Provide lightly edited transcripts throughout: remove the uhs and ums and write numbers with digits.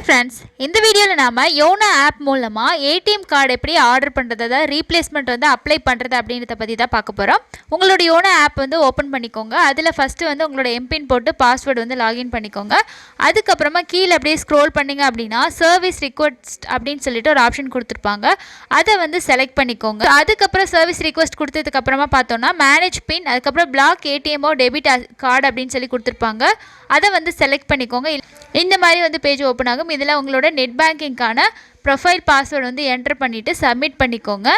Hi friends, இந்த வீடியோவில் நாம் யோனோ ஆப் மூலமாக ஏடிஎம் கார்டு எப்படி ஆர்டர் பண்ணுறது, அதாவது ரீப்ளேஸ்மெண்ட் வந்து அப்ளை பண்ணுறது அப்படின்றத பற்றி தான் பார்க்க போகிறோம். உங்களோட யோனோ ஆப் வந்து ஓப்பன் பண்ணிக்கோங்க. அதில் ஃபஸ்ட்டு வந்து உங்களோட எம்பின் போட்டு பாஸ்வேர்டு வந்து லாகின் பண்ணிக்கோங்க. அதுக்கப்புறமா கீழே அப்படியே ஸ்க்ரோல் பண்ணிங்க அப்படின்னா சர்வீஸ் ரிக்வெஸ்ட் அப்படின்னு சொல்லிட்டு ஒரு ஆப்ஷன் கொடுத்துருப்பாங்க. அதை வந்து செலக்ட் பண்ணிக்கோங்க. அதுக்கப்புறம் சர்வீஸ் ரிக்வெஸ்ட் கொடுத்ததுக்கப்புறமா பார்த்தோன்னா மேனேஜ் பின், அதுக்கப்புறம் பிளாக் ஏடிஎம்மோ டெபிட் கார்டு அப்படின்னு சொல்லி கொடுத்துருப்பாங்க. அதை வந்து செலக்ட் பண்ணிக்கோங்க. இந்த மாதிரி வந்து பேஜ் ஓப்பன் ஆகும். இதில் உங்களோட நெட் பேங்கிங்கான ப்ரொஃபைல் பாஸ்வேர்டு வந்து என்டர் பண்ணிவிட்டு சப்மிட் பண்ணிக்கோங்க.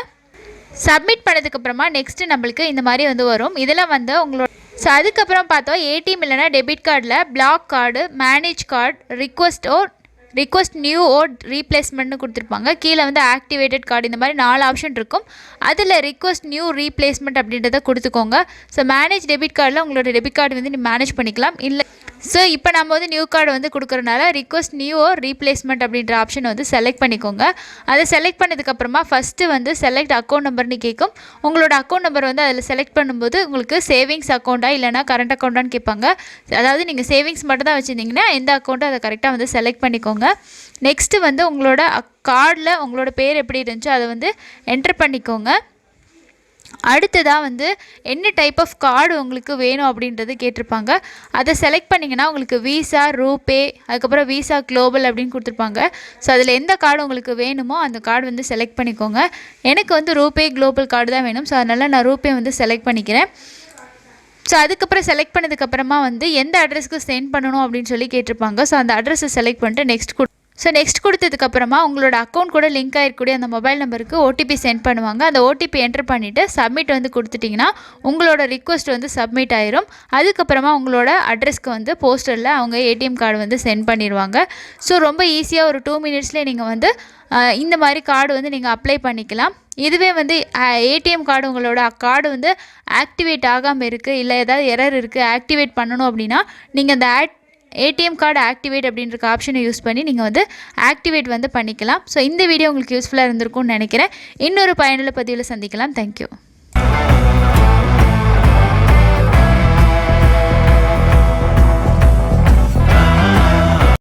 சப்மிட் பண்ணதுக்கப்புறமா நெக்ஸ்ட்டு நம்மளுக்கு இந்த மாதிரி வந்து வரும். இதில் வந்து உங்களோட அதுக்கப்புறம் பார்த்தோம் ஏடிஎம் இல்லைனா டெபிட் கார்டில் block card, manage card, request new ரீப்ளேஸ்மெண்ட்னு கொடுத்துருப்பாங்க. கீழே வந்து ஆக்டிவேட்டட் கார்டு, இந்த மாதிரி 4 ஆப்ஷன் இருக்கும். அதில் ரிக்வெஸ்ட் நியூ ரீப்ளேஸ்மெண்ட் அப்படின்றத கொடுத்துக்கோங்க. ஸோ மேனேஜ் டெபிட் கார்டில் உங்களோட டெபிட் கார்டு வந்து நீங்கள் மேனேஜ் பண்ணிக்கலாம். இல்லை ஸோ இப்போ நம்ம வந்து நியூ கார்டு வந்து கொடுக்குறனால ரிக்வெஸ்ட் நியூ ரீப்ளேஸ்மெண்ட் அப்படின்ற ஆப்ஷன் வந்து செலக்ட் பண்ணிக்கோங்க. அதை செலக்ட் பண்ணதுக்கப்புறமா ஃபஸ்ட்டு வந்து செலக்ட் அக்கௌண்ட் நம்பர்னு கேட்கும். உங்களோட அக்கௌண்ட் நம்பர் வந்து அதில் செலக்ட் பண்ணும்போது உங்களுக்கு சேவிங்ஸ் அக்கௌண்ட்டா இல்லைனா கரண்ட் அக்கௌண்ட்டான்னு கேட்பாங்க. அதாவது நீங்கள் சேவிங்ஸ் மட்டும் தான் வச்சுருந்தீங்கன்னா எந்த அக்கௌண்ட்டோ அதை கரெக்டாக வந்து செலக்ட் பண்ணிக்கோங்க. நெக்ஸ்ட்டு வந்து உங்களோட கார்டில் உங்களோட பேர் எப்படி இருந்துச்சோ அதை வந்து என்டர் பண்ணிக்கோங்க. அடுத்ததாக வந்து என்ன டைப் ஆஃப் கார்டு உங்களுக்கு வேணும் அப்படின்றது கேட்டிருப்பாங்க. அதை செலக்ட் பண்ணிங்கன்னா உங்களுக்கு வீசா, ரூபே, அதுக்கப்புறம் வீசா குளோபல் அப்படின்னு கொடுத்துருப்பாங்க. ஸோ அதில் எந்த கார்டு உங்களுக்கு வேணுமோ அந்த கார்டு வந்து செலக்ட் பண்ணிக்கோங்க. எனக்கு வந்து ரூபே குளோபல் கார்டு தான் வேணும். ஸோ அதனால் நான் ரூபே வந்து செலக்ட் பண்ணிக்கிறேன். ஸோ அதுக்கப்புறம் செலக்ட் பண்ணதுக்கப்புறமா வந்து எந்த அட்ரஸ்க்கு சென்ட் பண்ணணும் அப்படின்னு சொல்லி கேட்டிருப்பாங்க. ஸோ அந்த அட்ரஸை செலக்ட் பண்ணிட்டு நெக்ஸ்ட் கொடுத்ததுக்கப்புறமா உங்களோட அக்கௌண்ட் கூட லிங்க் ஆகிருக்கக்கூடிய அந்த மொபைல் நம்பருக்கு ஓடிபி சென்ட் பண்ணுவாங்க. அந்த ஓடிபி என்டர் பண்ணிவிட்டு சப்மிட் வந்து கொடுத்துட்டிங்கன்னா உங்களோட ரிக்வெஸ்ட் வந்து சப்மிட் ஆயிரும். அதுக்கப்புறமா உங்களோட அட்ரஸ்க்கு வந்து போஸ்டரில் அவங்க ஏடிஎம் கார்டு வந்து சென்ட் பண்ணிடுவாங்க. ஸோ ரொம்ப ஈஸியாக ஒரு 2 மினிட்ஸ்லேயே நீங்கள் வந்து இந்த மாதிரி கார்டு வந்து நீங்கள் அப்ளை பண்ணிக்கலாம். இதுவே வந்து ஏடிஎம் கார்டு உங்களோட கார்டு வந்து ஆக்டிவேட் ஆகாமல் இருக்குது, இல்லை ஏதாவது எரர் இருக்குது, ஆக்டிவேட் பண்ணணும் அப்படின்னா நீங்கள் அந்த ஏடிஎம் கார்டு ஆக்டிவேட் அப்படின்ற ஆப்ஷனை யூஸ் பண்ணி நீங்கள் வந்து ஆக்டிவேட் வந்து பண்ணிக்கலாம். ஸோ இந்த வீடியோ உங்களுக்கு யூஸ்ஃபுல்லாக இருந்திருக்கும்னு நினைக்கிறேன். இன்னொரு பயனுள்ள பதிவில் சந்திக்கலாம். தேங்க்யூ.